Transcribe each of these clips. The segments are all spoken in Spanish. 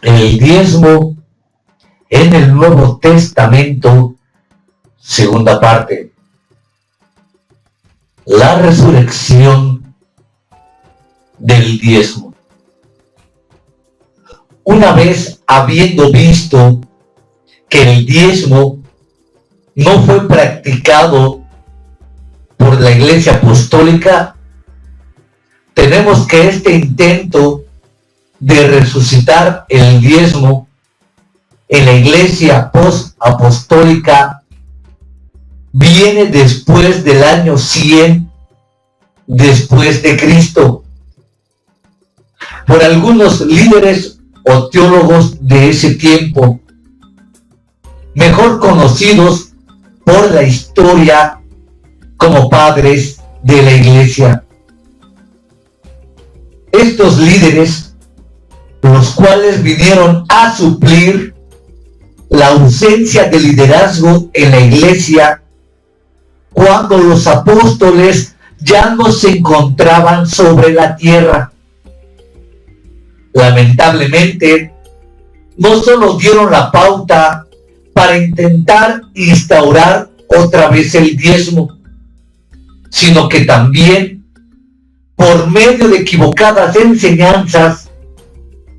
el diezmo en el Nuevo Testamento, segunda parte. La resurrección del diezmo. Una vez habiendo visto que el diezmo no fue practicado por la Iglesia Apostólica, tenemos que este intento de resucitar el diezmo en la Iglesia post-apostólica viene después del año 100 después de Cristo, por algunos líderes o teólogos de ese tiempo, mejor conocidos por la historia como padres de la Iglesia. Estos líderes, los cuales vinieron a suplir la ausencia de liderazgo en la Iglesia cuando los apóstoles ya no se encontraban sobre la tierra. Lamentablemente, no solo dieron la pauta para intentar instaurar otra vez el diezmo, sino que también, por medio de equivocadas enseñanzas,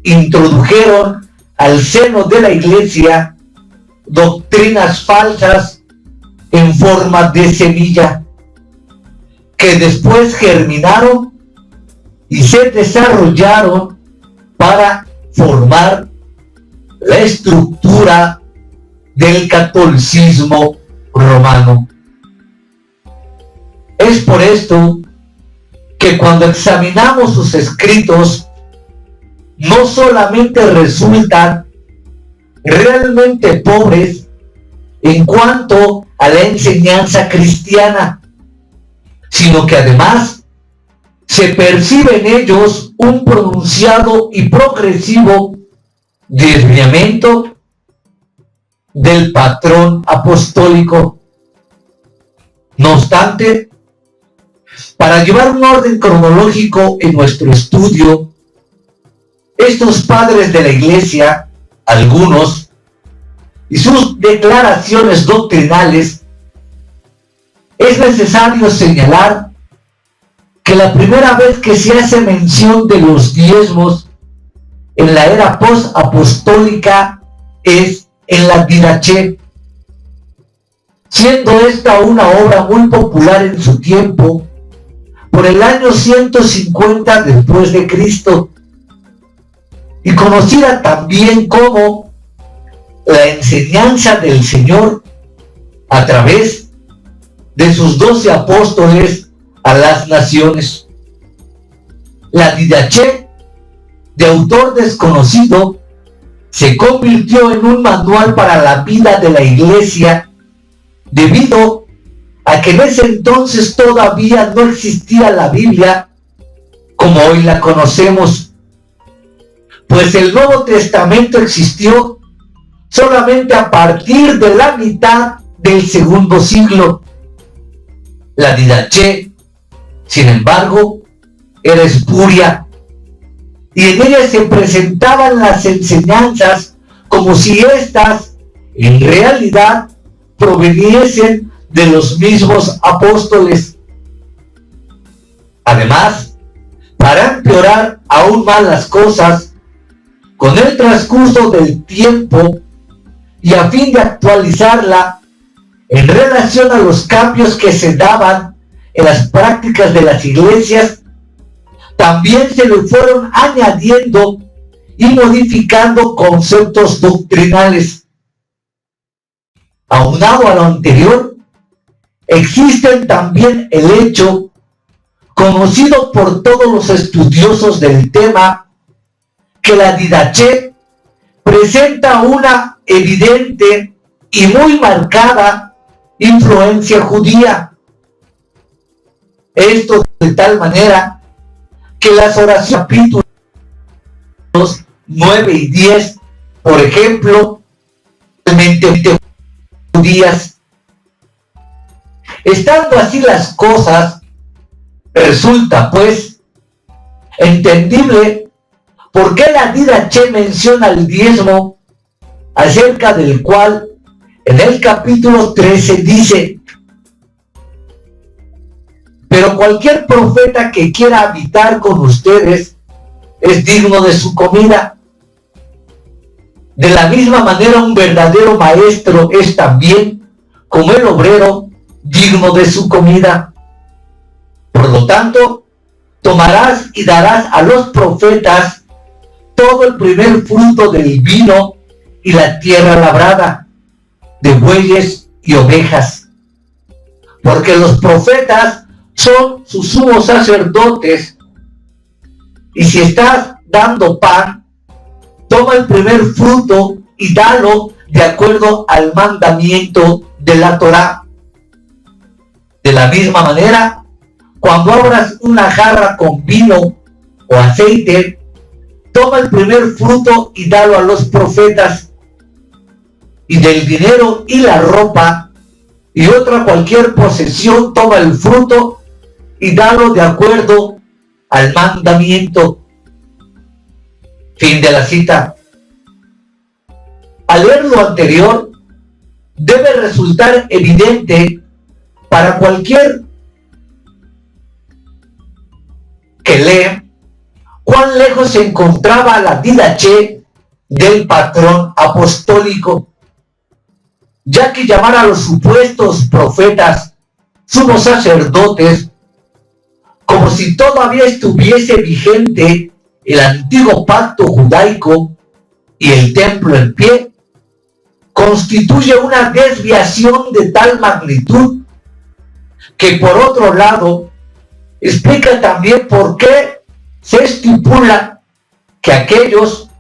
introdujeron al seno de la Iglesia doctrinas falsas en forma de semilla, que después germinaron y se desarrollaron para formar la estructura del catolicismo romano. Es por esto que cuando examinamos sus escritos, no solamente resultan realmente pobres en cuanto a la enseñanza cristiana, sino que además se percibe en ellos un pronunciado y progresivo desviamiento del patrón apostólico. No obstante, para llevar un orden cronológico en nuestro estudio, estos padres de la Iglesia, algunos, y sus declaraciones doctrinales, es necesario señalar que la primera vez que se hace mención de los diezmos en la era post-apostólica es en la Didaché, siendo esta una obra muy popular en su tiempo, por el año 150 después de Cristo, y conocida también como la enseñanza del Señor a través de sus 12 apóstoles a las naciones. La Didaché, de autor desconocido, se convirtió en un manual para la vida de la Iglesia debido a que en ese entonces todavía no existía la Biblia como hoy la conocemos, pues el Nuevo Testamento existió solamente a partir de la mitad del segundo siglo. La Didaché, sin embargo, era espuria, y en ella se presentaban las enseñanzas como si éstas en realidad proveniesen de los mismos apóstoles. Además, para empeorar aún más las cosas, con el transcurso del tiempo y a fin de actualizarla en relación a los cambios que se daban en las prácticas de las iglesias, también se le fueron añadiendo y modificando conceptos doctrinales. Aunado a lo anterior, existen también el hecho, conocido por todos los estudiosos del tema, que la Didaché presenta una evidente y muy marcada influencia judía. Esto de tal manera que las oraciones capítulos 9 y 10, por ejemplo, realmente judías. Estando así las cosas, resulta pues entendible ¿Por qué la Didache menciona el diezmo, acerca del cual en el capítulo 13 dice: pero cualquier profeta que quiera habitar con ustedes es digno de su comida? De la misma manera, un verdadero maestro es también, como el obrero, digno de su comida. Por lo tanto, tomarás y darás a los profetas todo el primer fruto del vino y la tierra labrada, de bueyes y ovejas. Porque los profetas son sus sumos sacerdotes, y si estás dando pan, toma el primer fruto y dalo de acuerdo al mandamiento de la Torá. De la misma manera, cuando abras una jarra con vino o aceite, toma el primer fruto y dalo a los profetas. Y del dinero y la ropa y otra cualquier posesión, toma el fruto y dalo de acuerdo al mandamiento. Fin de la cita. Al leer lo anterior, debe resultar evidente para cualquier que lee cuán lejos se encontraba la Didache del patrón apostólico, ya que llamar a los supuestos profetas sumos sacerdotes, como si todavía estuviese vigente el antiguo pacto judaico y el templo en pie, constituye una desviación de tal magnitud que, por otro lado, explica también por qué se estipula que a aquellos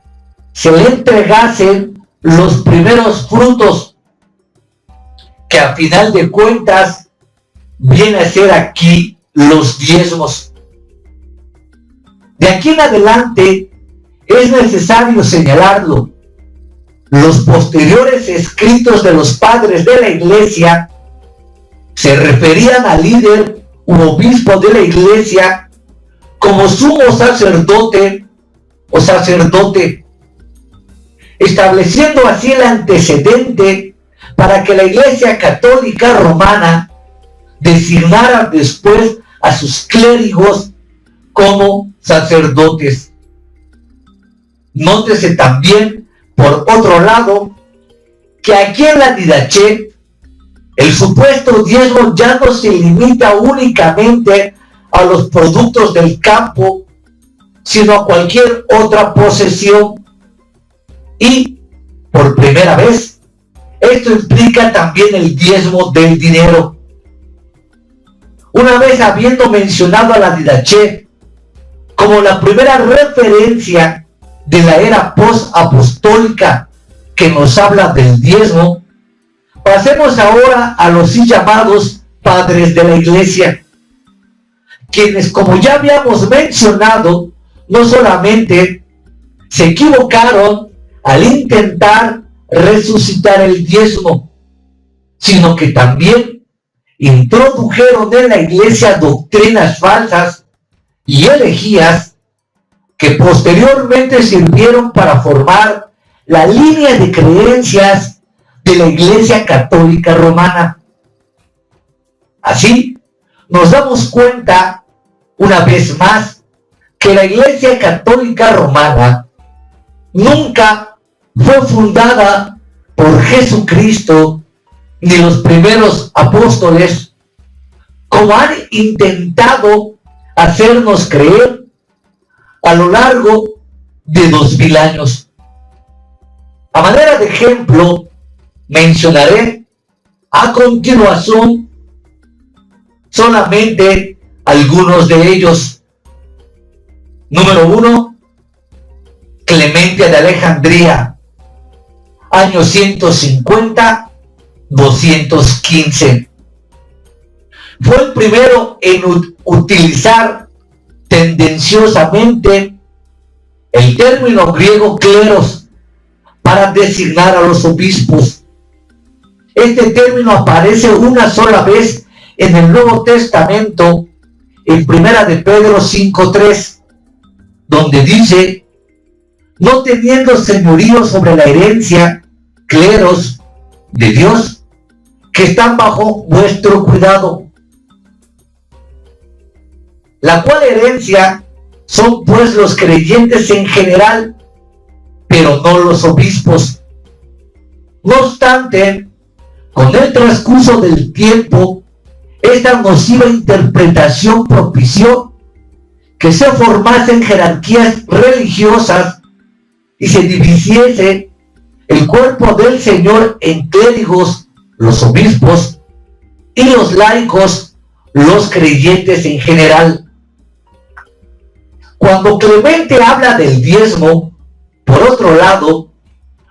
se le entregasen los primeros frutos, que a final de cuentas viene a ser aquí los diezmos. De aquí en adelante es necesario señalarlo. Los posteriores escritos de los padres de la iglesia se referían al líder u obispo de la iglesia como sumo sacerdote o sacerdote, estableciendo así el antecedente para que la Iglesia Católica Romana designara después a sus clérigos como sacerdotes. Nótese también, por otro lado, que aquí en la Didache el supuesto diezmo ya no se limita únicamente a los productos del campo, sino a cualquier otra posesión. Y, por primera vez, esto implica también el diezmo del dinero. Una vez habiendo mencionado a la Didache como la primera referencia de la era post-apostólica que nos habla del diezmo, pasemos ahora a los sí llamados padres de la iglesia, quienes, como ya habíamos mencionado, no solamente se equivocaron al intentar resucitar el diezmo, sino que también introdujeron en la iglesia doctrinas falsas y herejías que posteriormente sirvieron para formar la línea de creencias de la Iglesia Católica Romana. Así, nos damos cuenta una vez más que la Iglesia Católica Romana nunca fue fundada por Jesucristo ni los primeros apóstoles, como han intentado hacernos creer a lo largo de 2000 años. A manera de ejemplo, mencionaré a continuación solamente algunos de ellos. Número 1, Clemente de Alejandría, año 150-215. Fue el primero en utilizar tendenciosamente el término griego cleros para designar a los obispos. Este término aparece una sola vez en el Nuevo Testamento, en Primera de Pedro 5:3, donde dice no teniendo señorío sobre la herencia, cleros de Dios, que están bajo vuestro cuidado. La cual herencia son pues los creyentes en general, pero no los obispos. No obstante, con el transcurso del tiempo, esta nociva interpretación propició que se formasen jerarquías religiosas y se dividiese el cuerpo del Señor en clérigos, los obispos, y los laicos, los creyentes en general. Cuando Clemente habla del diezmo, por otro lado,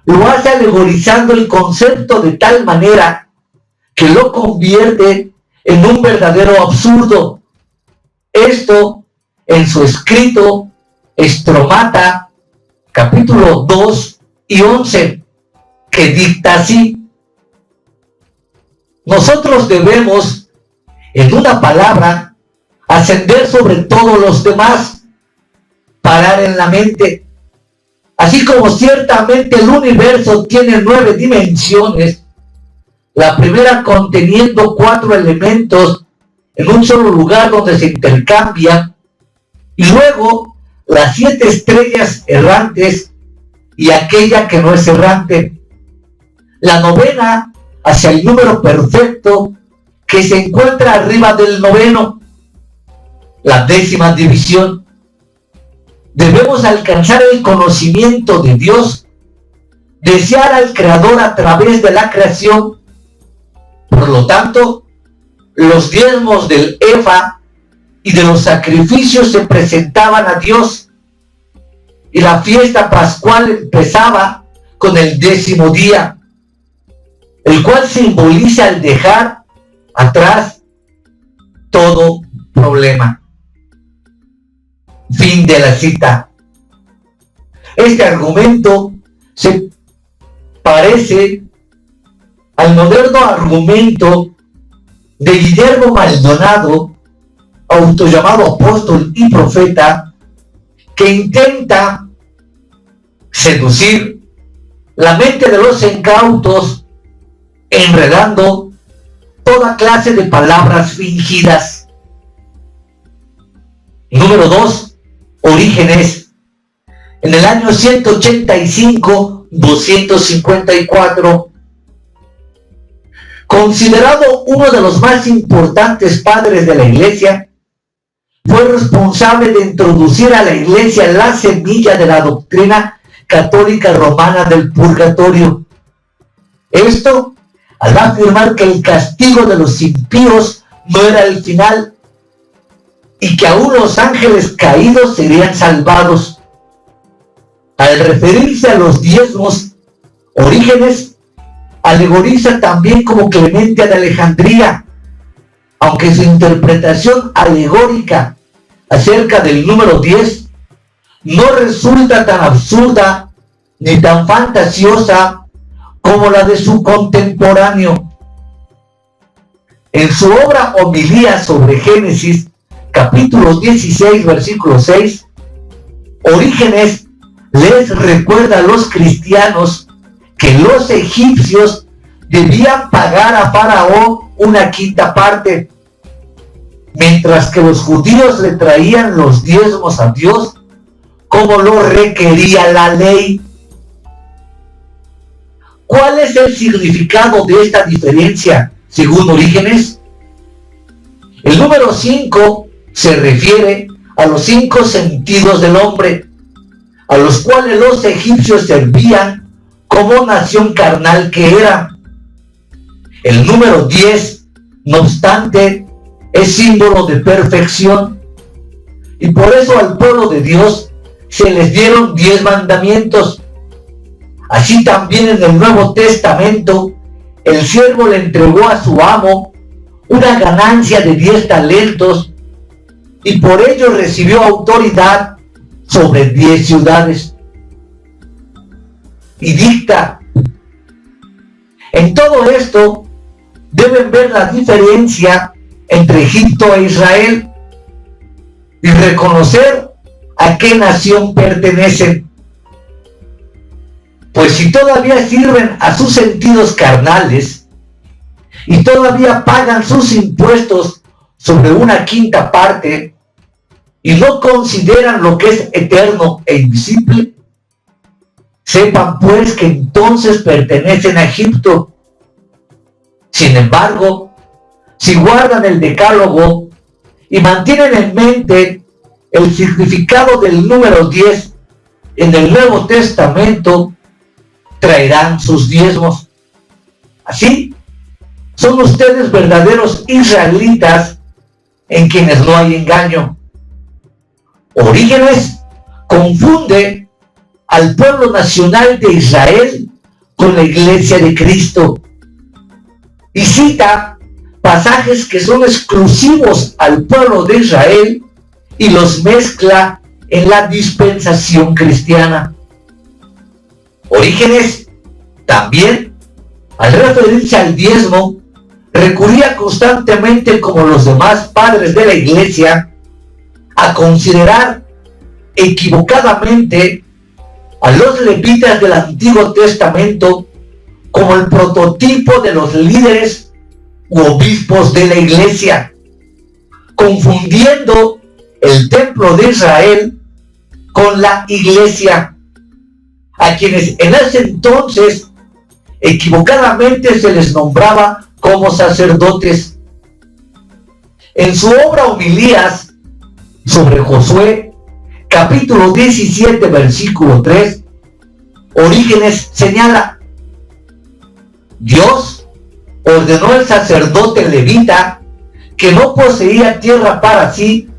lo hace alegorizando el concepto de tal manera que lo convierte en un verdadero absurdo. Esto en su escrito Estromata, capítulo 2 y 11, que dicta así: nosotros debemos, en una palabra, ascender sobre todos los demás, parar en la mente. Así como ciertamente el universo tiene 9 dimensiones, la primera conteniendo 4 elementos en un solo lugar donde se intercambian, y luego las 7 estrellas errantes y aquella que no es errante. La novena hacia el número perfecto que se encuentra arriba del noveno, la 10ª división. Debemos alcanzar el conocimiento de Dios, desear al Creador a través de la creación. Por lo tanto, los diezmos del efa y de los sacrificios se presentaban a Dios, y la fiesta pascual empezaba con el 10º día, el cual simboliza el dejar atrás todo problema. Fin de la cita. Este argumento se parece al moderno argumento de Guillermo Maldonado, autollamado apóstol y profeta, que intenta seducir la mente de los incautos enredando toda clase de palabras fingidas. Número 2. Orígenes, en el año 185-254, considerado uno de los más importantes padres de la Iglesia, fue responsable de introducir a la Iglesia la semilla de la doctrina católica romana del purgatorio. Esto al afirmar que el castigo de los impíos no era el final, y que aún los ángeles caídos serían salvados. Al referirse a los diezmos, Orígenes alegoriza también como Clemente de Alejandría, aunque su interpretación alegórica acerca del número 10 no resulta tan absurda ni tan fantasiosa como la de su contemporáneo. En su obra Homilía sobre Génesis, capítulo 16, versículo 6, Orígenes les recuerda a los cristianos que los egipcios debían pagar a Faraón una quinta parte, mientras que los judíos le traían los diezmos a Dios como lo requería la ley. ¿Cuál es el significado de esta diferencia según Orígenes? El número 5 se refiere a los 5 sentidos del hombre, a los cuales los egipcios servían como nación carnal que era. El número 10, no obstante, es símbolo de perfección, y por eso al pueblo de Dios se les dieron 10 mandamientos. Así también en el Nuevo Testamento, el siervo le entregó a su amo una ganancia de 10 talentos, y por ello recibió autoridad sobre 10 ciudades. Y dicta: en todo esto deben ver la diferencia entre Egipto e Israel y reconocer a qué nación pertenecen. Pues si todavía sirven a sus sentidos carnales y todavía pagan sus impuestos sobre una quinta parte y no consideran lo que es eterno e invisible, sepan pues que entonces pertenecen a Egipto. Sin embargo, si guardan el decálogo y mantienen en mente el significado del número 10 en el Nuevo Testamento, traerán sus diezmos. Así, son ustedes verdaderos israelitas en quienes no hay engaño. Orígenes confunde al pueblo nacional de Israel con la iglesia de Cristo y cita pasajes que son exclusivos al pueblo de Israel y los mezcla en la dispensación cristiana. Orígenes también, al referirse al diezmo, recurría constantemente, como los demás padres de la iglesia, a considerar equivocadamente a los levitas del Antiguo Testamento como el prototipo de los líderes u obispos de la iglesia, confundiendo el templo de Israel con la iglesia, a quienes en ese entonces equivocadamente se les nombraba como sacerdotes. En su obra Homilías sobre Josué, capítulo 17, versículo 3, Orígenes señala: Dios ordenó al sacerdote levita que no poseía tierra para sí,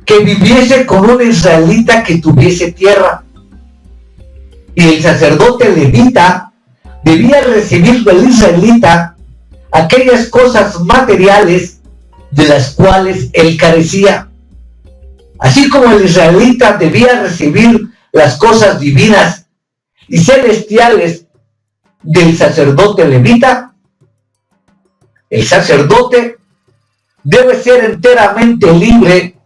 que viviese con un israelita que tuviese tierra. Y el sacerdote levita debía recibir del israelita aquellas cosas materiales de las cuales él carecía. Así como el israelita debía recibir las cosas divinas y celestiales del sacerdote levita, el sacerdote debe ser enteramente libre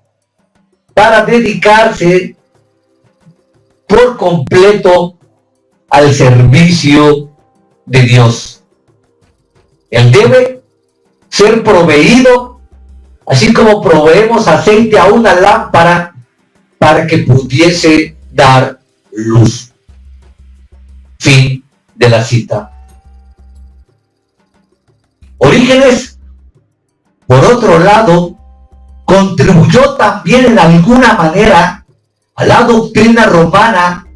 para dedicarse por completo al servicio de Dios. Él debe ser proveído, así como proveemos aceite a una lámpara para que pudiese dar luz. Fin de la cita. Orígenes, por otro lado, contribuyó también en alguna manera a la doctrina romana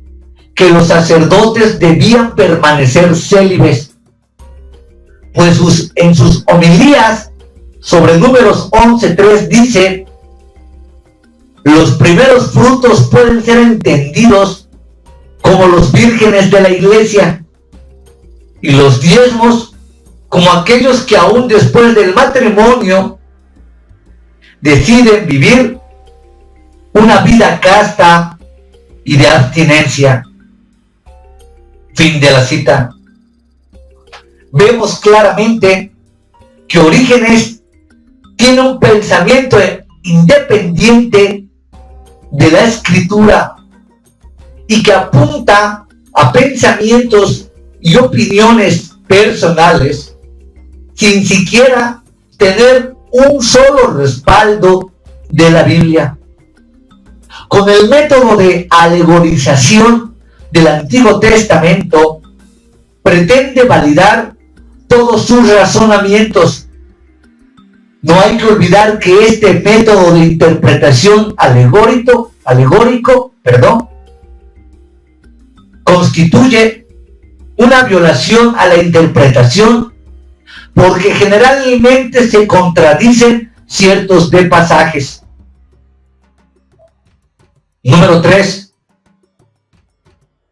que los sacerdotes debían permanecer célibes, pues en sus homilías sobre Números 11:3 dice: los primeros frutos pueden ser entendidos como los vírgenes de la iglesia, y los diezmos como aquellos que aún después del matrimonio deciden vivir una vida casta y de abstinencia. Fin de la cita. Vemos claramente que Orígenes tiene un pensamiento independiente de la escritura y que apunta a pensamientos y opiniones personales sin siquiera tener un solo respaldo de la Biblia. Con el método de alegorización del Antiguo Testamento, pretende validar todos sus razonamientos. No hay que olvidar que este método de interpretación alegórico, constituye una violación a la interpretación, porque generalmente se contradicen ciertos de pasajes. Número 3.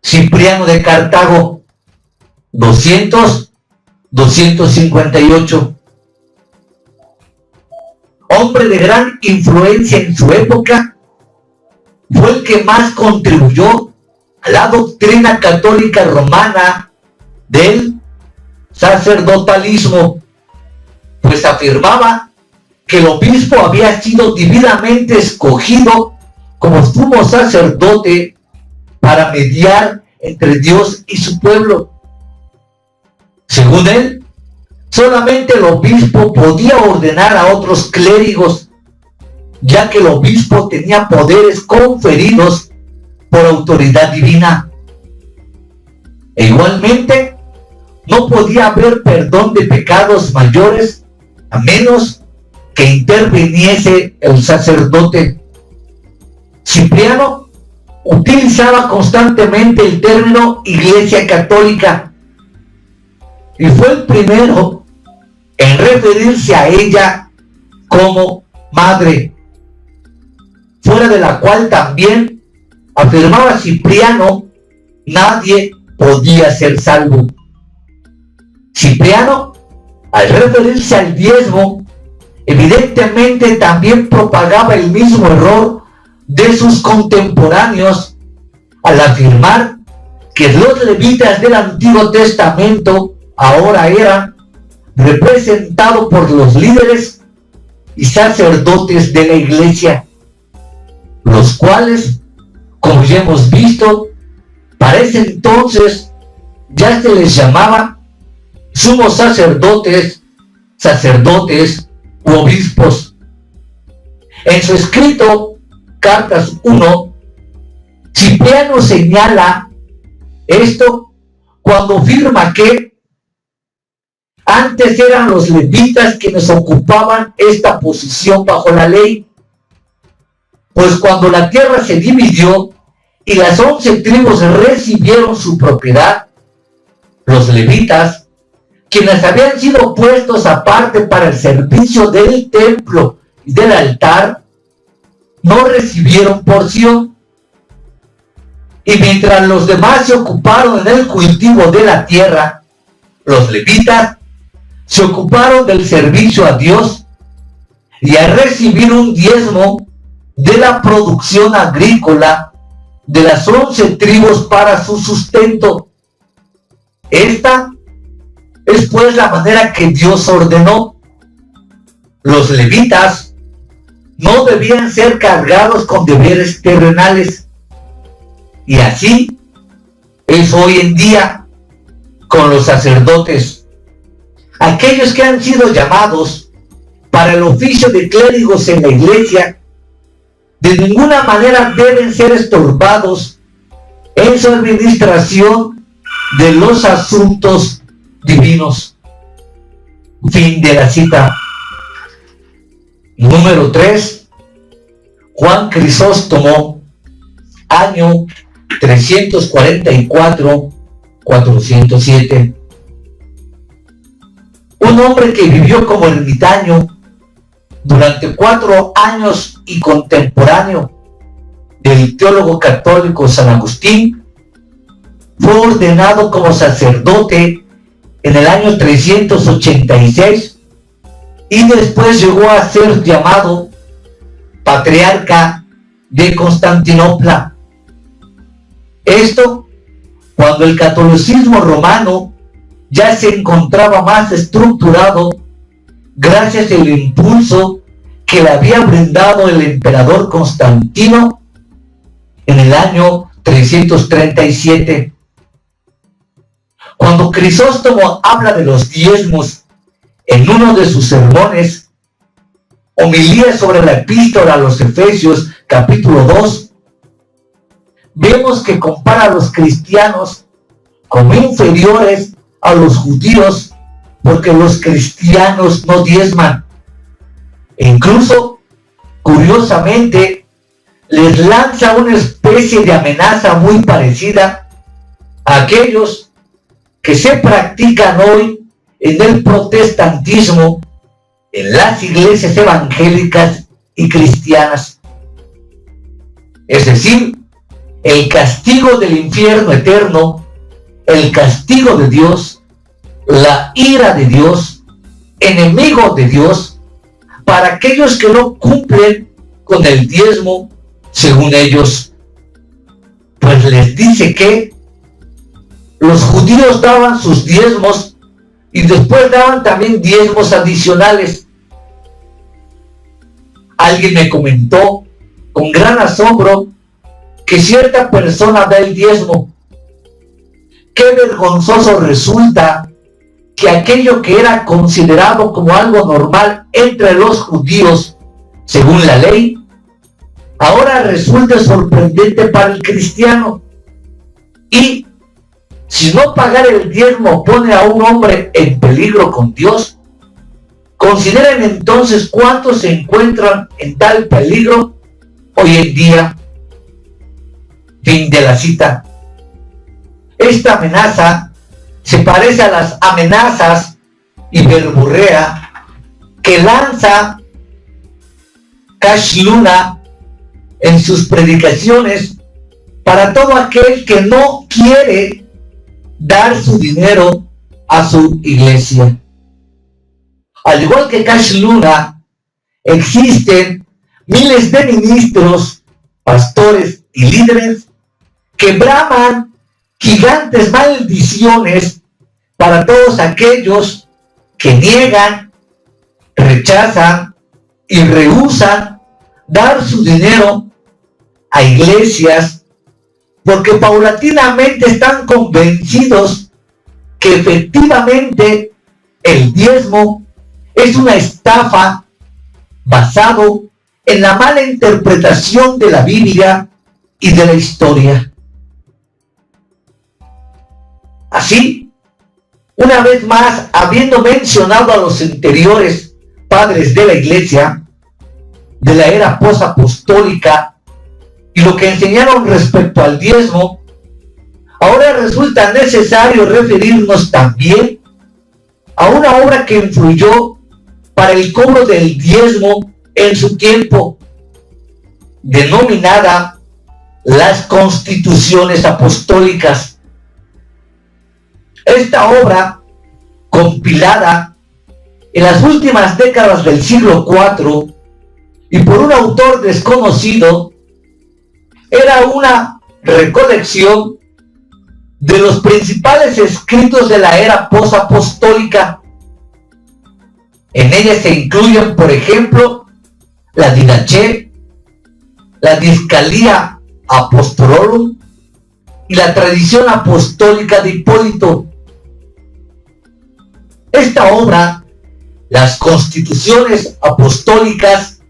Cipriano de Cartago, 200-258. Hombre de gran influencia en su época, fue el que más contribuyó a la doctrina católica romana del sacerdotalismo, pues afirmaba que el obispo había sido divinamente escogido como sumo sacerdote para mediar entre Dios y su pueblo. Según él, solamente el obispo podía ordenar a otros clérigos, ya que el obispo tenía poderes conferidos por autoridad divina. E igualmente, no podía haber perdón de pecados mayores a menos que interviniese el sacerdote. Cipriano utilizaba constantemente el término Iglesia Católica y fue el primero en referirse a ella como madre, fuera de la cual también, afirmaba Cipriano, nadie podía ser salvo. Cipriano, al referirse al diezmo, evidentemente también propagaba el mismo error de sus contemporáneos al afirmar que los levitas del Antiguo Testamento ahora eran representados por los líderes y sacerdotes de la iglesia, los cuales, como ya hemos visto, para ese entonces ya se les llamaba sumos sacerdotes, u obispos. En su escrito Cartas 1, Cipriano señala esto cuando afirma que antes eran los levitas quienes ocupaban esta posición bajo la ley, pues cuando la tierra se dividió y las 11 tribus recibieron su propiedad, los levitas, quienes habían sido puestos aparte para el servicio del templo y del altar, no recibieron porción. Y mientras los demás se ocuparon en el cultivo de la tierra, los levitas se ocuparon del servicio a Dios y a recibir un diezmo de la producción agrícola de las 11 tribus para su sustento. Esta es pues la manera que Dios ordenó. Los levitas no debían ser cargados con deberes terrenales. Y así es hoy en día con los sacerdotes. Aquellos que han sido llamados para el oficio de clérigos en la iglesia, de ninguna manera deben ser estorbados en su administración de los asuntos divinos. Fin de la cita. Número 3. Juan Crisóstomo, año 344-407. Un hombre que vivió como ermitaño durante 4 años y contemporáneo del teólogo católico San Agustín, fue ordenado como sacerdote en el año 386 y después llegó a ser llamado patriarca de Constantinopla. Esto cuando el catolicismo romano ya se encontraba más estructurado gracias al impulso que le había brindado el emperador Constantino en el año 337. Cuando Crisóstomo habla de los diezmos en uno de sus sermones, homilía sobre la epístola a los Efesios, capítulo 2, vemos que compara a los cristianos como inferiores a los judíos porque los cristianos no diezman. E incluso, curiosamente, les lanza una especie de amenaza muy parecida a aquellos que se practican hoy en el protestantismo en las iglesias evangélicas y cristianas. Es decir, el castigo del infierno eterno, el castigo de Dios, la ira de Dios, enemigo de Dios, para aquellos que no cumplen con el diezmo según ellos. Pues les dice que los judíos daban sus diezmos y después daban también diezmos adicionales. Alguien me comentó con gran asombro que cierta persona da el diezmo qué vergonzoso resulta que aquello que era considerado como algo normal entre los judíos, según la ley, ahora resulta sorprendente para el cristiano. Y si no pagar el diezmo pone a un hombre en peligro con Dios, consideren entonces cuántos se encuentran en tal peligro hoy en día. Fin de la cita. Esta amenaza se parece a las amenazas y verborrea que lanza Cash Luna en sus predicaciones para todo aquel que no quiere dar su dinero a su iglesia. Al igual que Cash Luna, existen miles de ministros, pastores y líderes que braman gigantes maldiciones para todos aquellos que niegan, rechazan y rehúsan dar su dinero a iglesias, porque paulatinamente están convencidos que efectivamente el diezmo es una estafa basado en la mala interpretación de la Biblia y de la historia. Así, una vez más, habiendo mencionado a los anteriores padres de la iglesia, de la era posapostólica, y lo que enseñaron respecto al diezmo, ahora resulta necesario referirnos también a una obra que influyó para el cobro del diezmo en su tiempo, denominada las Constituciones Apostólicas. Esta obra, compilada en las últimas décadas del siglo IV y por un autor desconocido, era una recolección de los principales escritos de la era posapostólica. En ella se incluyen, por ejemplo, la Didache, la Discalía Apostolorum y la tradición apostólica de Hipólito. Esta obra, las Constituciones Apostólicas,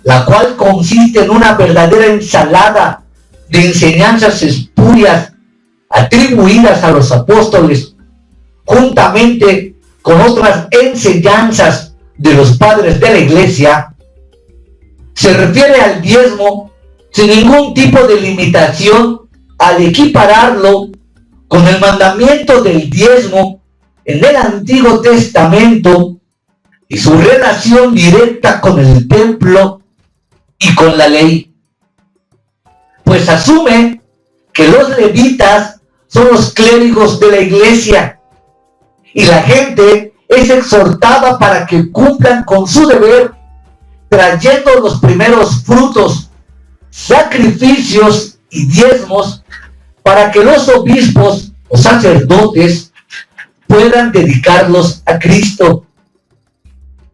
la cual consiste en una verdadera ensalada de enseñanzas espurias atribuidas a los apóstoles, juntamente con otras enseñanzas de los padres de la iglesia, se refiere al diezmo sin ningún tipo de limitación al equipararlo con el mandamiento del diezmo en el Antiguo Testamento y su relación directa con el templo y con la ley. Pues asume que los levitas son los clérigos de la iglesia y la gente es exhortada para que cumplan con su deber trayendo los primeros frutos, sacrificios y diezmos para que los obispos o sacerdotes puedan dedicarlos a Cristo.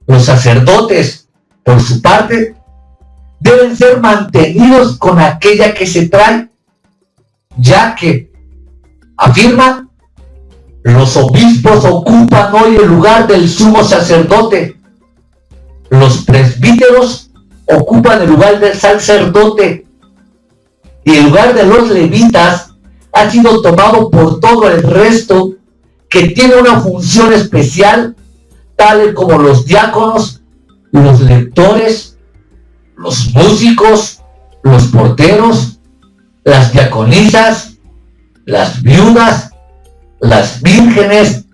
Los sacerdotes, por su parte, deben ser mantenidos con aquella que se trae, ya que, afirma, los obispos ocupan hoy el lugar del sumo sacerdote, los presbíteros ocupan el lugar del sacerdote y el lugar de los levitas ha sido tomado por todo el resto que tiene una función especial, tales como los diáconos, los lectores, los músicos, los porteros, las diaconisas, las viudas, las vírgenes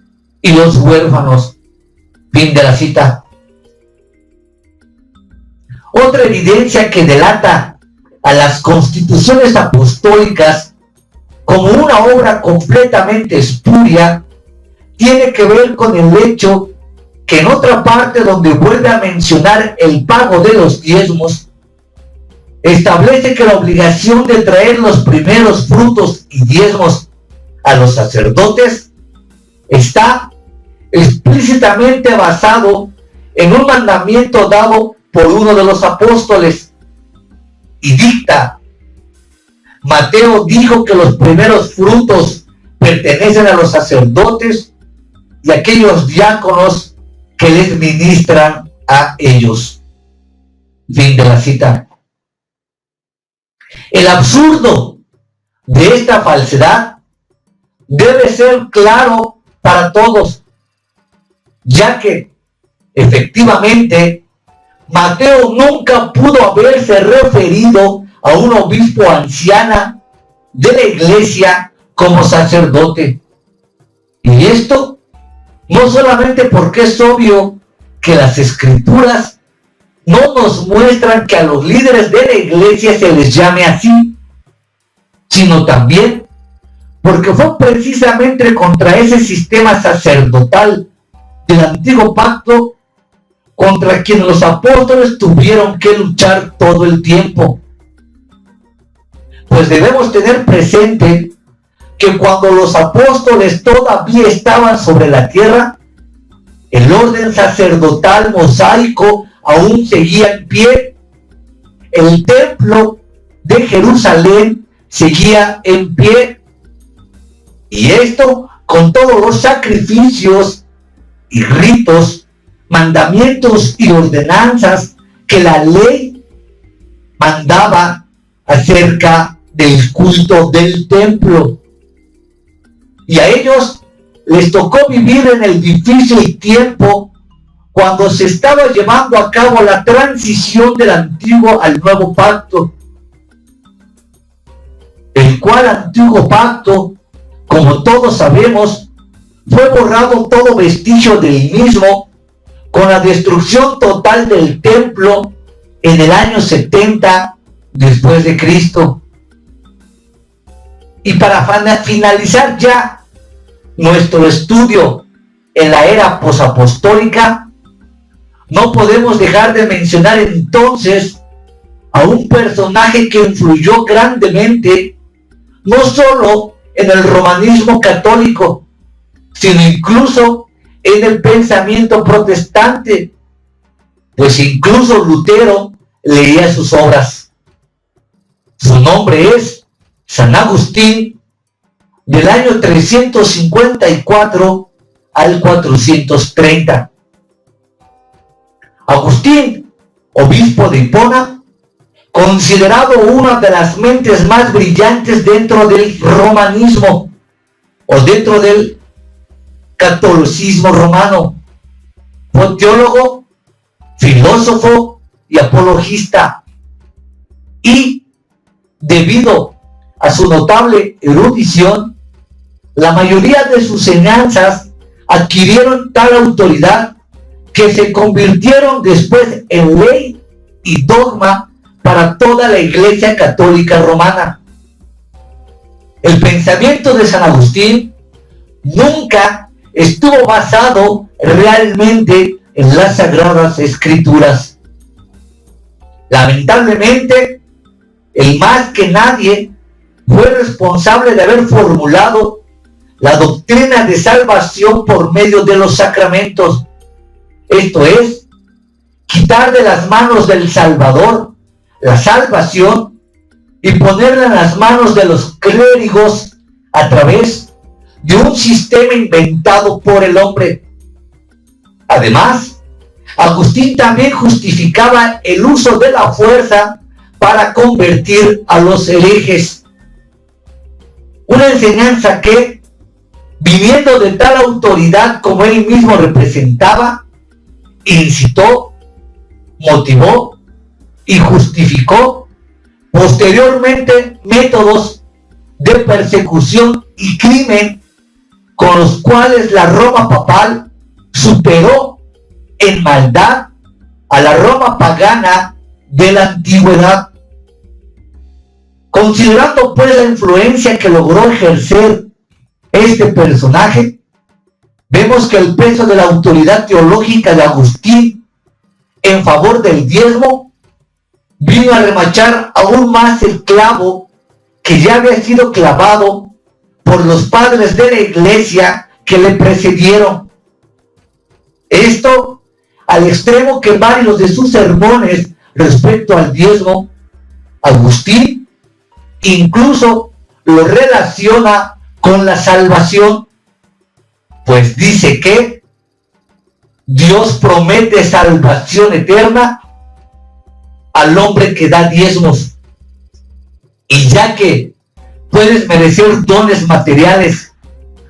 y los huérfanos. Fin de la cita. Otra evidencia que delata a las Constituciones Apostólicas como una obra completamente espuria tiene que ver con el hecho que en otra parte donde vuelve a mencionar el pago de los diezmos, establece que la obligación de traer los primeros frutos y diezmos a los sacerdotes está explícitamente basado en un mandamiento dado por uno de los apóstoles y dicta: Mateo dijo que los primeros frutos pertenecen a los sacerdotes y a aquellos diáconos que les ministran a ellos. Fin de la cita. El absurdo de esta falsedad debe ser claro para todos, ya que efectivamente Mateo nunca pudo haberse referido a un obispo anciana de la iglesia como sacerdote. Y esto no solamente porque es obvio que las escrituras no nos muestran que a los líderes de la iglesia se les llame así, sino también porque fue precisamente contra ese sistema sacerdotal del antiguo pacto contra quien los apóstoles tuvieron que luchar todo el tiempo. Pues debemos tener presente que cuando los apóstoles todavía estaban sobre la tierra, el orden sacerdotal mosaico aún seguía en pie. El templo de Jerusalén seguía en pie. Y esto con todos los sacrificios y ritos, mandamientos y ordenanzas que la ley mandaba acerca del culto del templo. Y a ellos les tocó vivir en el difícil tiempo cuando se estaba llevando a cabo la transición del antiguo al nuevo pacto, el cual antiguo pacto, como todos sabemos, fue borrado todo vestigio del mismo con la destrucción total del templo en el año 70 después de Cristo. Y para finalizar ya nuestro estudio en la era posapostólica, no podemos dejar de mencionar entonces a un personaje que influyó grandemente no solo en el romanismo católico, sino incluso en el pensamiento protestante, pues incluso Lutero leía sus obras. Su nombre es San Agustín, del año 354 al 430. Agustín, obispo de Hipona, considerado una de las mentes más brillantes dentro del romanismo o dentro del catolicismo romano, fue teólogo, filósofo y apologista, y debido a su notable erudición, la mayoría de sus enseñanzas adquirieron tal autoridad que se convirtieron después en ley y dogma para toda la Iglesia Católica Romana. El pensamiento de San Agustín nunca estuvo basado realmente en las Sagradas Escrituras. Lamentablemente, él más que nadie fue responsable de haber formulado la doctrina de salvación por medio de los sacramentos. Esto es, quitar de las manos del Salvador la salvación y ponerla en las manos de los clérigos a través de un sistema inventado por el hombre. Además, Agustín también justificaba el uso de la fuerza para convertir a los herejes. Una enseñanza que, viniendo de tal autoridad como él mismo representaba, incitó, motivó y justificó posteriormente métodos de persecución y crimen con los cuales la Roma papal superó en maldad a la Roma pagana de la antigüedad. Considerando pues la influencia que logró ejercer este personaje, vemos que el peso de la autoridad teológica de Agustín en favor del diezmo vino a remachar aún más el clavo que ya había sido clavado por los padres de la iglesia que le precedieron. Esto al extremo que varios de sus sermones respecto al diezmo, Agustín incluso lo relaciona con la salvación? Pues dice que Dios promete salvación eterna al hombre que da diezmos. Y ya que puedes merecer dones materiales,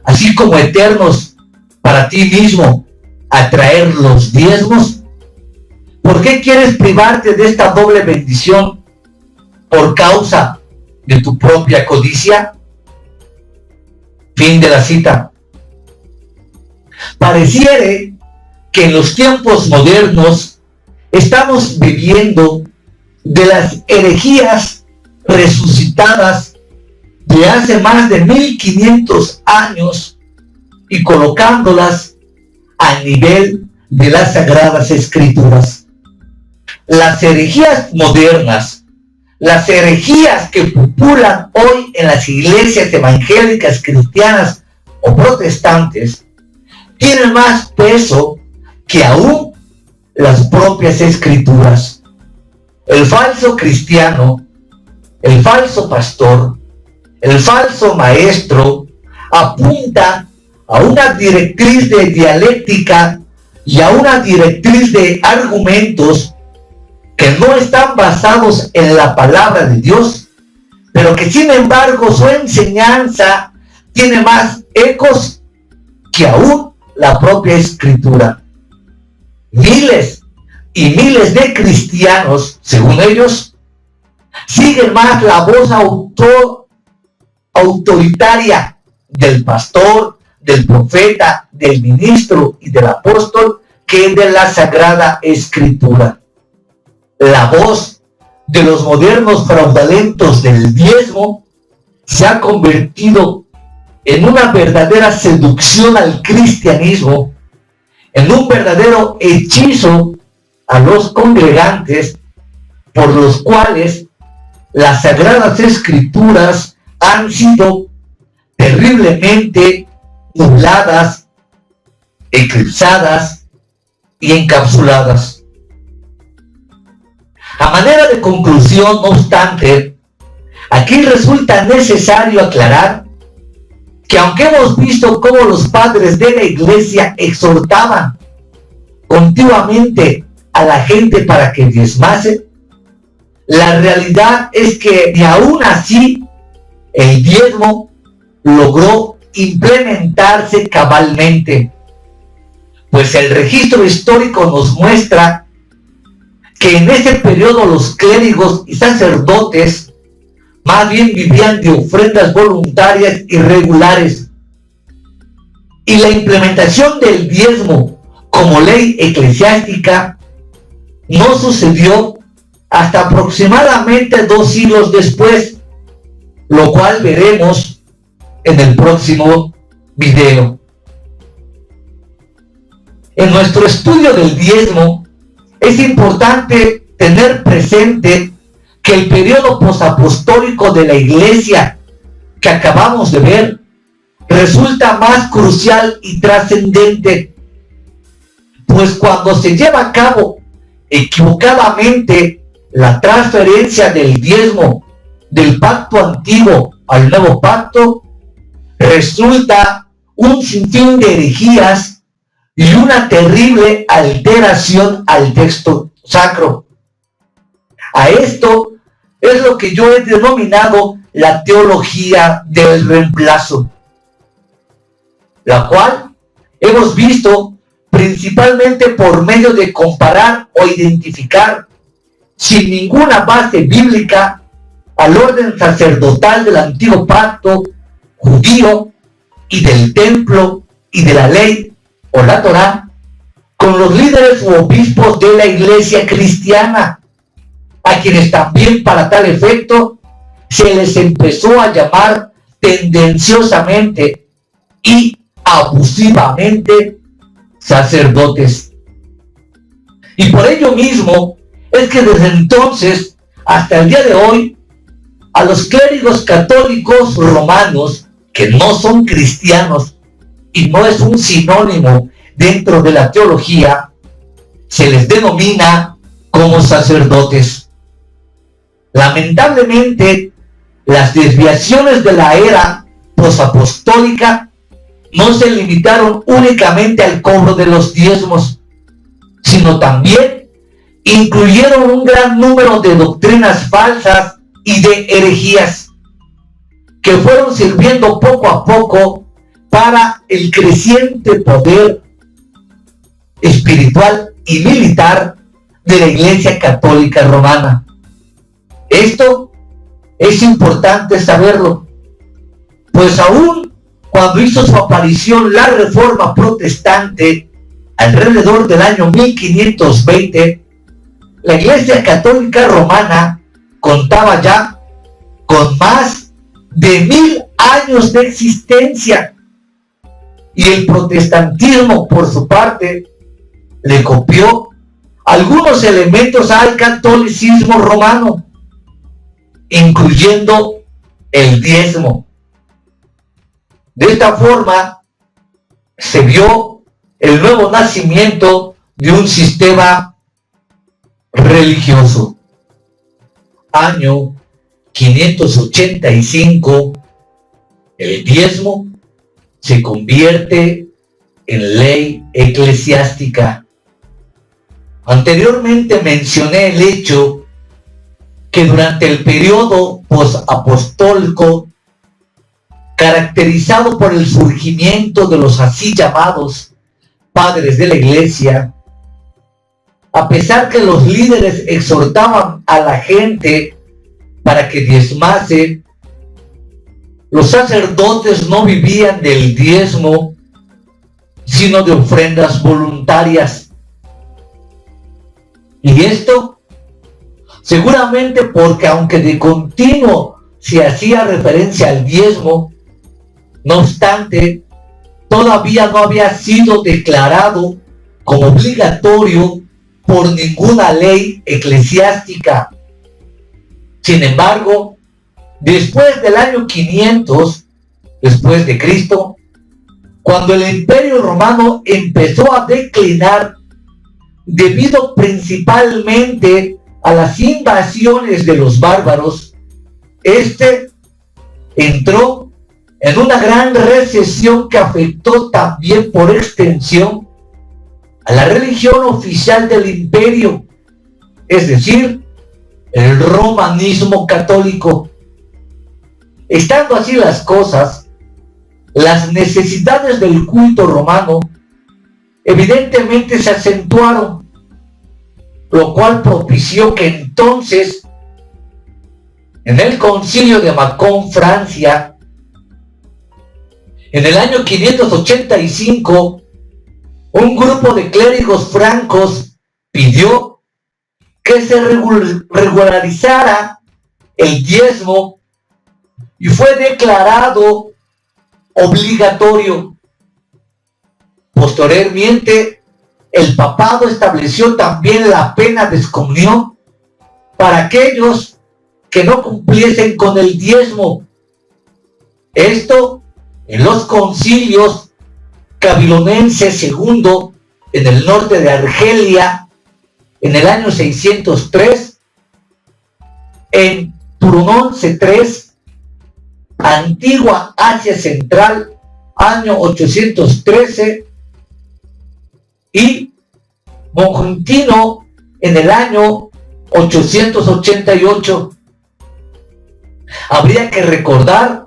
así como eternos, para ti mismo, a traer los diezmos, ¿por qué quieres privarte de esta doble bendición por causa de tu propia codicia? Fin de la cita. Pareciere que en los tiempos modernos estamos viviendo de las herejías resucitadas de hace más de 1500 años y colocándolas a nivel de las Sagradas Escrituras. Las herejías modernas, las herejías que populan hoy en las iglesias evangélicas, cristianas o protestantes, tienen más peso que aún las propias Escrituras. El falso cristiano, el falso pastor, el falso maestro apunta a una directriz de dialéctica y a una directriz de argumentos que no están basados en la palabra de Dios, pero que sin embargo su enseñanza tiene más ecos que aún la propia Escritura. Miles y miles de cristianos, según ellos, siguen más la voz autoritaria del pastor, del profeta, del ministro y del apóstol que de la Sagrada Escritura. La voz de los modernos fraudulentos del diezmo se ha convertido en una verdadera seducción al cristianismo, en un verdadero hechizo a los congregantes, por los cuales las Sagradas Escrituras han sido terriblemente nubladas, eclipsadas y encapsuladas. A manera de conclusión, no obstante, aquí resulta necesario aclarar que aunque hemos visto cómo los padres de la iglesia exhortaban continuamente a la gente para que diezmase, la realidad es que ni aún así el diezmo logró implementarse cabalmente, pues el registro histórico nos muestra que en ese periodo los clérigos y sacerdotes más bien vivían de ofrendas voluntarias irregulares, y la implementación del diezmo como ley eclesiástica no sucedió hasta aproximadamente 2 siglos después, lo cual veremos en el próximo video. En nuestro estudio del diezmo es importante tener presente que el periodo posapostólico de la iglesia que acabamos de ver resulta más crucial y trascendente, pues cuando se lleva a cabo equivocadamente la transferencia del diezmo del pacto antiguo al nuevo pacto, resulta un sinfín de herejías y una terrible alteración al texto sacro. A esto es lo que yo he denominado la teología del reemplazo, la cual hemos visto principalmente por medio de comparar o identificar sin ninguna base bíblica al orden sacerdotal del antiguo pacto judío y del templo y de la ley o la Torá con los líderes u obispos de la iglesia cristiana, a quienes también para tal efecto se les empezó a llamar tendenciosamente y abusivamente sacerdotes. Y por ello mismo es que desde entonces hasta el día de hoy a los clérigos católicos romanos, que no son cristianos y no es un sinónimo dentro de la teología, se les denomina como sacerdotes. Lamentablemente, las desviaciones de la era posapostólica no se limitaron únicamente al cobro de los diezmos, sino también incluyeron un gran número de doctrinas falsas y de herejías que fueron sirviendo poco a poco para el creciente poder espiritual y militar de la Iglesia Católica Romana. Esto es importante saberlo, pues aún cuando hizo su aparición la Reforma Protestante alrededor del año 1520, la Iglesia Católica Romana contaba ya con más de 1000 años de existencia, y el protestantismo, por su parte, le copió algunos elementos al catolicismo romano, incluyendo el diezmo. De esta forma se vio el nuevo nacimiento de un sistema religioso. Año 585, el diezmo se convierte en ley eclesiástica. Anteriormente mencioné el hecho que durante el periodo posapostólico, caracterizado por el surgimiento de los así llamados padres de la Iglesia, a pesar que los líderes exhortaban a la gente para que diezmase, los sacerdotes no vivían del diezmo, sino de ofrendas voluntarias. Y esto seguramente porque, aunque de continuo se hacía referencia al diezmo, no obstante, todavía no había sido declarado como obligatorio por ninguna ley eclesiástica. Sin embargo, después del año 500 después de Cristo, cuando el Imperio Romano empezó a declinar debido principalmente a las invasiones de los bárbaros, este entró en una gran recesión que afectó también por extensión a la religión oficial del imperio, es decir, el romanismo católico. Estando así las cosas, las necesidades del culto romano evidentemente se acentuaron, lo cual propició que entonces, en el Concilio de Macón, Francia, en el año 585, un grupo de clérigos francos pidió que se regularizara el diezmo y fue declarado obligatorio. Posteriormente, el papado estableció también la pena de excomunión para aquellos que no cumpliesen con el diezmo. Esto en los concilios Cabilonense II en el norte de Argelia en el año 603, en Turononce III, Antigua Asia Central, año 813, y Montino en el año 888. Habría que recordar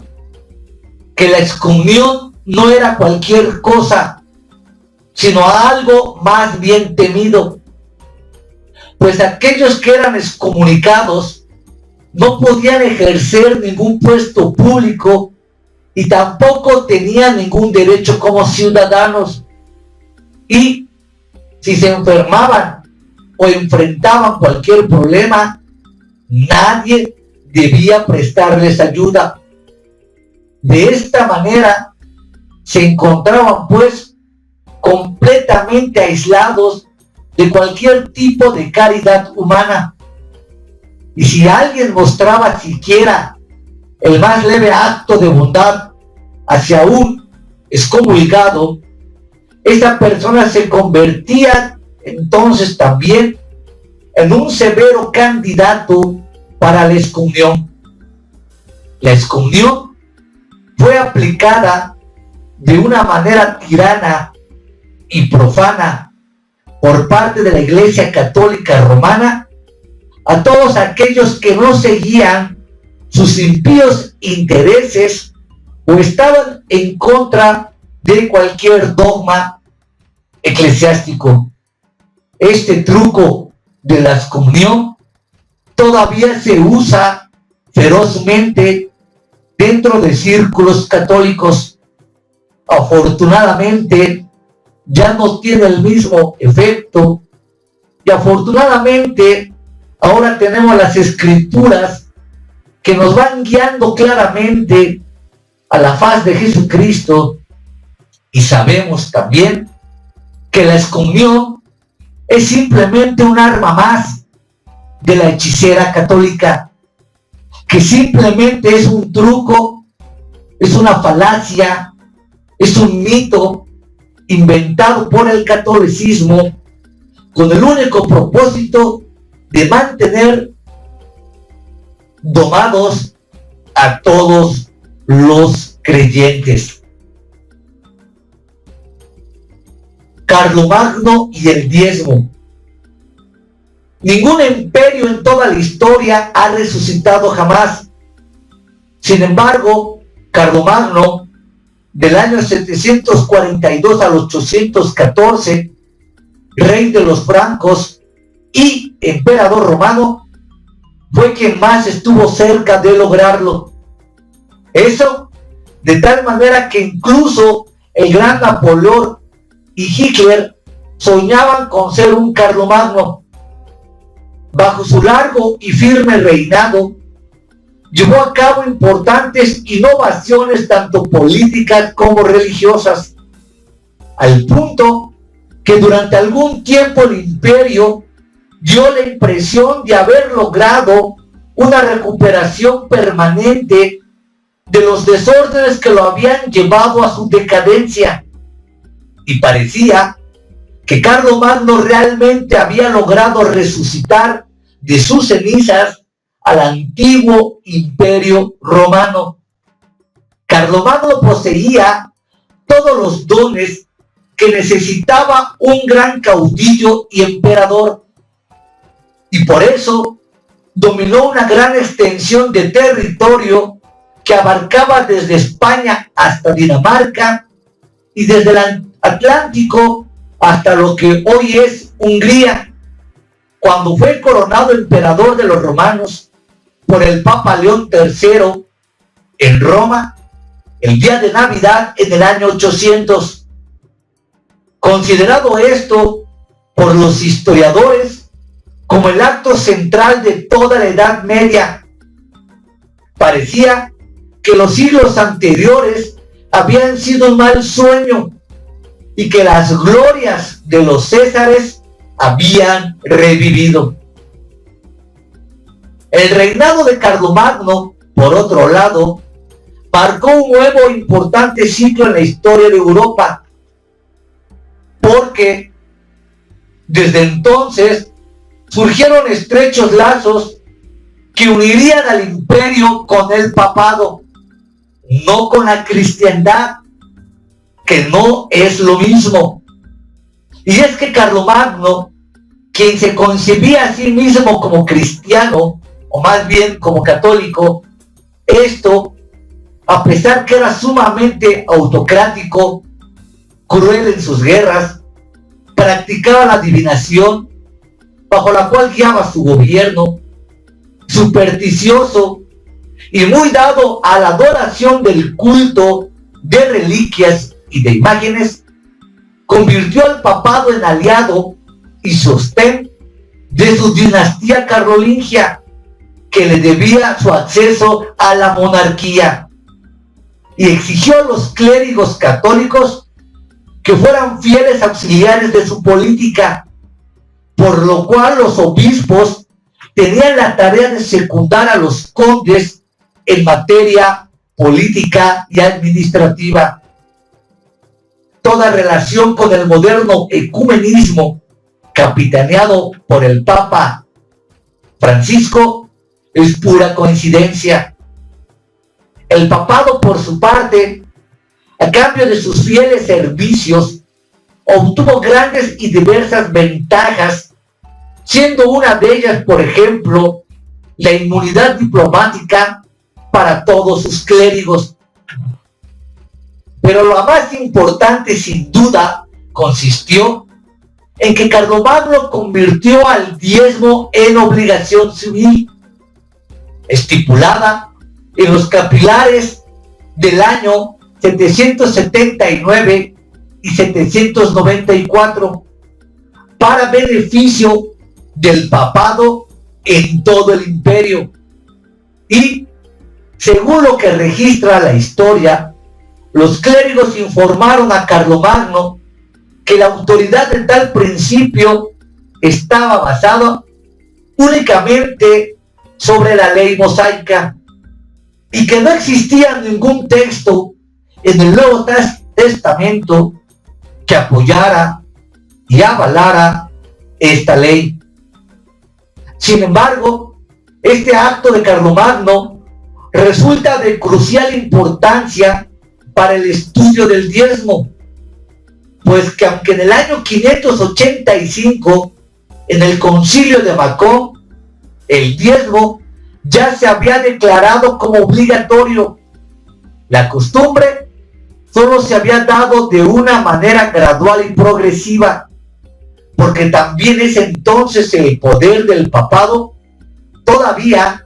que la excomunión no era cualquier cosa, sino algo más bien temido, pues aquellos que eran excomunicados no podían ejercer ningún puesto público y tampoco tenían ningún derecho como ciudadanos, y si se enfermaban o enfrentaban cualquier problema, nadie debía prestarles ayuda. De esta manera se encontraban pues completamente aislados de cualquier tipo de caridad humana, y si alguien mostraba siquiera el más leve acto de bondad hacia un excomulgado, esa persona se convertía entonces también en un severo candidato para la excomunión. La excomunión fue aplicada de una manera tirana y profana por parte de la Iglesia Católica Romana a todos aquellos que no seguían sus impíos intereses o estaban en contra de cualquier dogma eclesiástico. Este truco de la excomunión todavía se usa ferozmente dentro de círculos católicos. Afortunadamente ya no tiene el mismo efecto y afortunadamente ahora tenemos las escrituras que nos van guiando claramente a la faz de Jesucristo, y sabemos también que la excomunión es simplemente un arma más de la hechicera católica, que simplemente es un truco, es una falacia, es un mito inventado por el catolicismo con el único propósito de mantener domados a todos los creyentes. Carlomagno y el diezmo. Ningún imperio en toda la historia ha resucitado jamás. Sin embargo, Carlomagno, del año 742 al 814, rey de los francos y emperador romano, fue quien más estuvo cerca de lograrlo. Eso de tal manera que incluso el gran Napoleón y Hitler soñaban con ser un Carlomagno. Bajo su largo y firme reinado, llevó a cabo importantes innovaciones tanto políticas como religiosas, al punto que durante algún tiempo el imperio dio la impresión de haber logrado una recuperación permanente de los desórdenes que lo habían llevado a su decadencia, y parecía que Carlomagno realmente había logrado resucitar de sus cenizas al antiguo imperio romano. Carlomagno poseía todos los dones que necesitaba un gran caudillo y emperador, y por eso dominó una gran extensión de territorio que abarcaba desde España hasta Dinamarca y desde el Atlántico hasta lo que hoy es Hungría. Cuando fue coronado emperador de los romanos por el Papa León III en Roma, el día de Navidad en el año 800. Considerado esto por los historiadores como el acto central de toda la Edad Media, parecía que los siglos anteriores habían sido un mal sueño y que las glorias de los Césares habían revivido. El reinado de Carlomagno, por otro lado, marcó un nuevo importante ciclo en la historia de Europa, porque desde entonces surgieron estrechos lazos que unirían al imperio con el papado, no con la cristiandad, que no es lo mismo. Y es que Carlomagno, quien se concebía a sí mismo como cristiano, o más bien como católico, esto, a pesar que era sumamente autocrático, cruel en sus guerras, practicaba la adivinación, bajo la cual guiaba su gobierno, supersticioso y muy dado a la adoración del culto de reliquias y de imágenes, convirtió al papado en aliado y sostén de su dinastía carolingia, que le debía su acceso a la monarquía, y exigió a los clérigos católicos que fueran fieles auxiliares de su política, por lo cual los obispos tenían la tarea de secundar a los condes en materia política y administrativa. Toda relación con el moderno ecumenismo, capitaneado por el Papa Francisco, es pura coincidencia. El papado, por su parte, a cambio de sus fieles servicios, obtuvo grandes y diversas ventajas, siendo una de ellas, por ejemplo, la inmunidad diplomática para todos sus clérigos. Pero lo más importante, sin duda, consistió en que Carlomagno convirtió al diezmo en obligación civil, estipulada en los capilares del año 779 y 794, para beneficio del papado en todo el imperio. Y, según lo que registra la historia, los clérigos informaron a Carlomagno que la autoridad de tal principio estaba basada únicamente sobre la ley mosaica y que no existía ningún texto en el Nuevo Testamento que apoyara y avalara esta ley. Sin embargo, este acto de Carlomagno resulta de crucial importancia para el estudio del diezmo, pues que aunque en el año 585, en el concilio de Macón, el diezmo ya se había declarado como obligatorio, la costumbre solo se había dado de una manera gradual y progresiva, porque también ese entonces el poder del papado todavía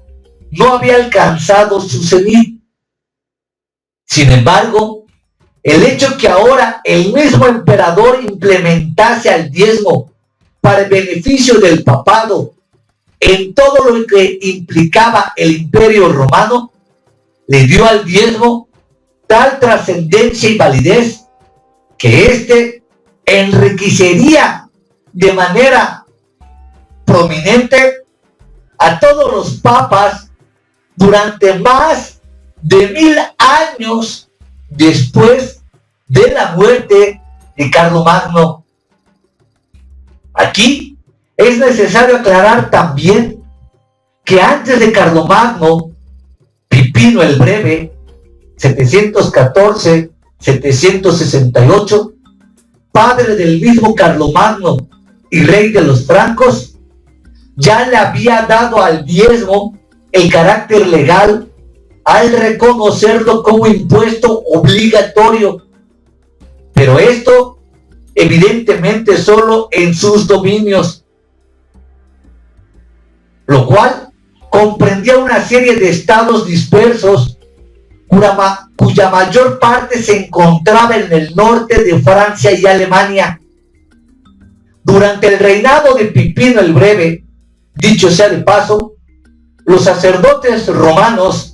no había alcanzado su cenit. Sin embargo, el hecho que ahora el mismo emperador implementase el diezmo para el beneficio del papado en todo lo que implicaba el imperio romano, le dio al diezmo tal trascendencia y validez que éste enriquecería de manera prominente a todos los papas durante más de 1000 años después de la muerte de Carlomagno. Aquí es necesario aclarar también que antes de Carlomagno, Pipino el Breve, 714-768, padre del mismo Carlomagno y rey de los francos, ya le había dado al diezmo el carácter legal al reconocerlo como impuesto obligatorio, pero esto evidentemente solo en sus dominios, lo cual comprendía una serie de estados dispersos cuya mayor parte se encontraba en el norte de Francia y Alemania. Durante el reinado de Pipino el Breve, dicho sea de paso, los sacerdotes romanos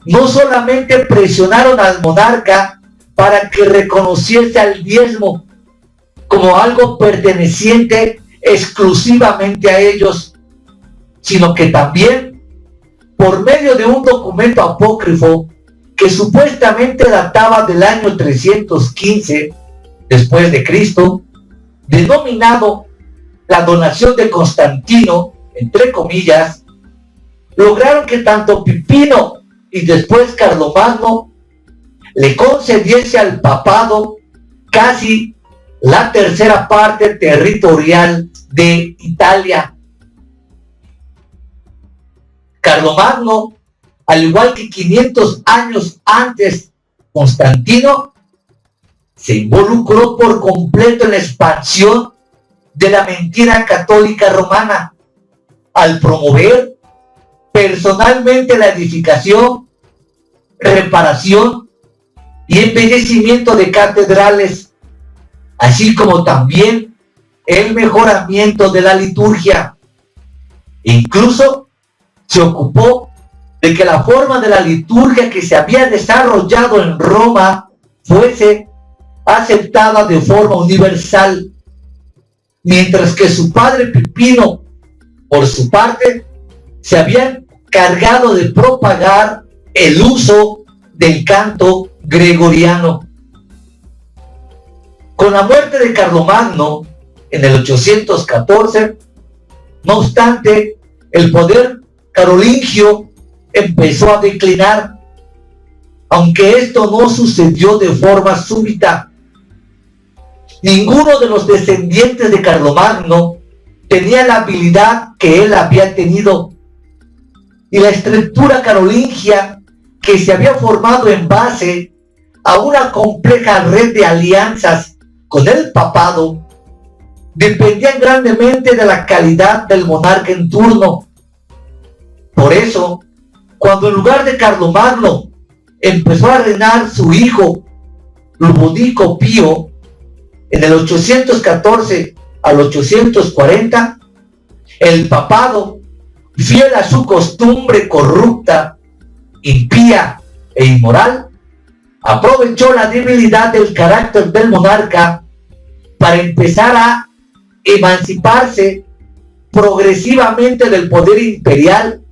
no solamente presionaron al monarca para que reconociese al diezmo como algo perteneciente exclusivamente a ellos, sino que también, por medio de un documento apócrifo que supuestamente databa del año 315 después de Cristo, denominado la donación de Constantino, entre comillas, lograron que tanto Pipino y después Carlomagno le concediese al papado casi la tercera parte territorial de Italia. Carlomagno, al igual que 500 años antes Constantino, se involucró por completo en la expansión de la mentira católica romana, al promover personalmente la edificación, reparación y embellecimiento de catedrales, así como también el mejoramiento de la liturgia. Incluso se ocupó de que la forma de la liturgia que se había desarrollado en Roma fuese aceptada de forma universal, mientras que su padre Pipino, por su parte, se había encargado de propagar el uso del canto gregoriano. Con la muerte de Carlomagno en el 814, no obstante, el poder carolingio empezó a declinar aunque esto no sucedió de forma súbita. Ninguno de los descendientes de Carlomagno tenía la habilidad que él había tenido, y la estructura carolingia que se había formado en base a una compleja red de alianzas con el papado dependían grandemente de la calidad del monarca en turno. Por eso, cuando en lugar de Carlomagno empezó a reinar su hijo Ludovico Pío en el 814 al 840, el papado, fiel a su costumbre corrupta, impía e inmoral, aprovechó la debilidad del carácter del monarca para empezar a emanciparse progresivamente del poder imperial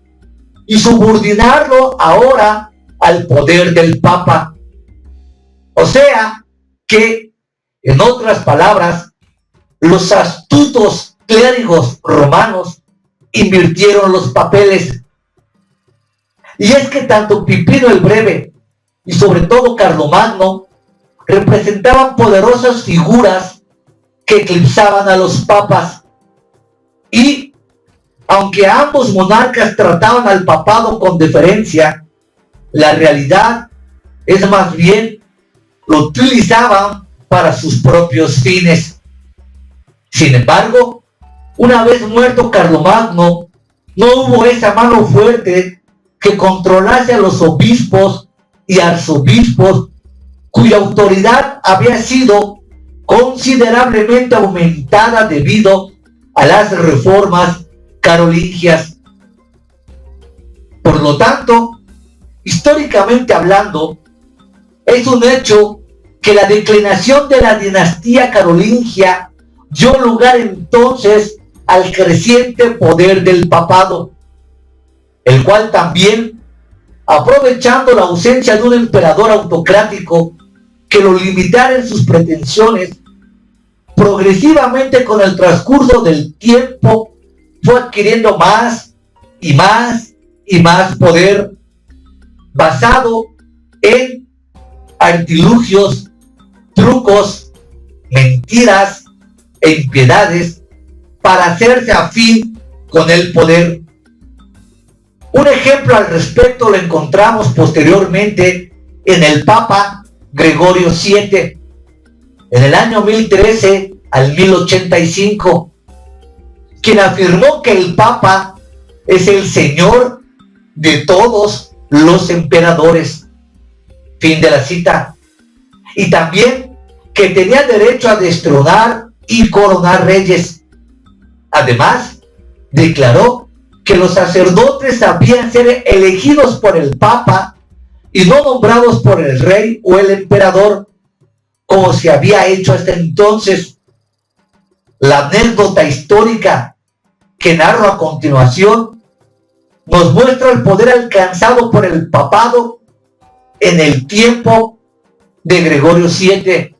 y subordinarlo ahora al poder del Papa. O sea que, en otras palabras, los astutos clérigos romanos invirtieron los papeles. Y es que tanto Pipino el Breve y sobre todo Carlomagno representaban poderosas figuras que eclipsaban a los papas. Y aunque ambos monarcas trataban al papado con deferencia, la realidad es más bien lo utilizaban para sus propios fines. Sin embargo, una vez muerto Carlomagno, no hubo esa mano fuerte que controlase a los obispos y arzobispos cuya autoridad había sido considerablemente aumentada debido a las reformas carolingias. Por lo tanto, históricamente hablando, es un hecho que la declinación de la dinastía carolingia dio lugar entonces al creciente poder del papado, el cual también, aprovechando la ausencia de un emperador autocrático que lo limitara en sus pretensiones, progresivamente con el transcurso del tiempo fue adquiriendo más y más y más poder, basado en artilugios, trucos, mentiras e impiedades para hacerse afín con el poder. Un ejemplo al respecto lo encontramos posteriormente en el Papa Gregorio VII, en el año 1013 al 1085, quien afirmó que el Papa es el Señor de todos los emperadores. Fin de la cita. Y también que tenía derecho a destronar y coronar reyes. Además, declaró que los sacerdotes habían ser elegidos por el Papa y no nombrados por el rey o el emperador, como se había hecho hasta entonces. La anécdota histórica que narro a continuación nos muestra el poder alcanzado por el papado en el tiempo de Gregorio VII,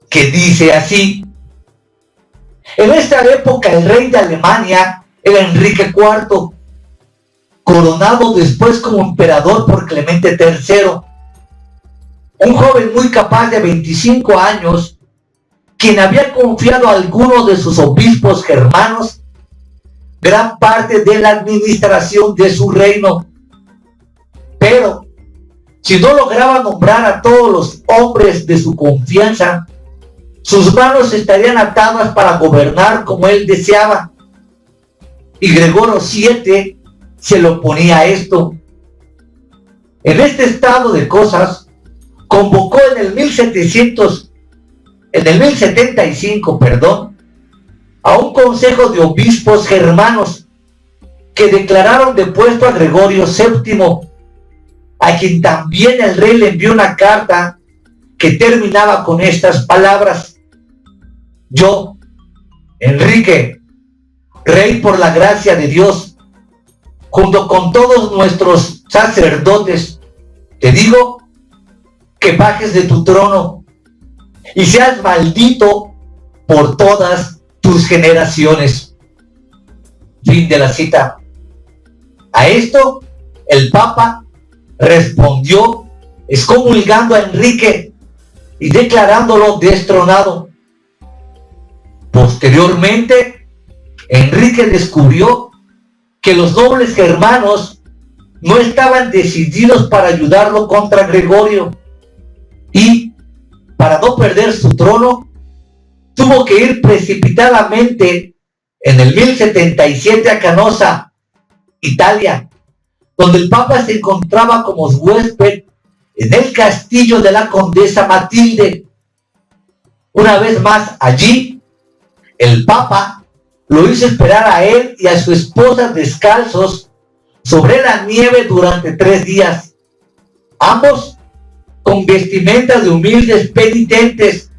que dice así: en esta época el rey de Alemania era Enrique IV, coronado después como emperador por Clemente III, un joven muy capaz de 25 años, quien había confiado a algunos de sus obispos germanos gran parte de la administración de su reino. Pero, si no lograba nombrar a todos los hombres de su confianza, sus manos estarían atadas para gobernar como él deseaba. Y Gregorio VII se le oponía a esto. En este estado de cosas, convocó en el 1075, a un consejo de obispos germanos que declararon depuesto a Gregorio VII, a quien también el rey le envió una carta que terminaba con estas palabras: yo, Enrique, rey por la gracia de Dios, junto con todos nuestros sacerdotes, te digo que bajes de tu trono y seas maldito por todas tus generaciones. Fin de la cita. A esto, el Papa respondió excomulgando a Enrique y declarándolo destronado. Posteriormente, Enrique descubrió que los nobles germanos no estaban decididos para ayudarlo contra Gregorio y, para no perder su trono, tuvo que ir precipitadamente en el 1077 a Canosa, Italia, donde el Papa se encontraba como huésped en el castillo de la condesa Matilde. Una vez más allí, el Papa lo hizo esperar a él y a su esposa descalzos sobre la nieve durante 3 días, ambos con vestimenta de humildes penitentes,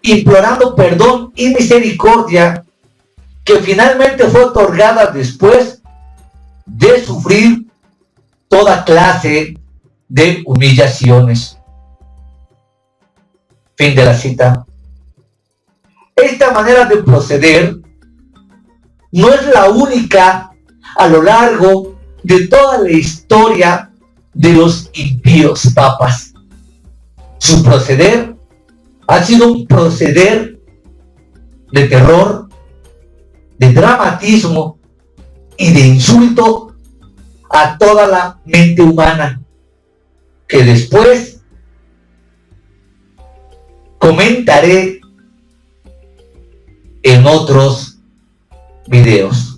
implorando perdón y misericordia, que finalmente fue otorgada después de sufrir toda clase de humillaciones. Fin de la cita. Esta manera de proceder no es la única a lo largo de toda la historia de los impíos papas. Su proceder ha sido un proceder de terror, de dramatismo y de insulto a toda la mente humana, que después comentaré en otros videos.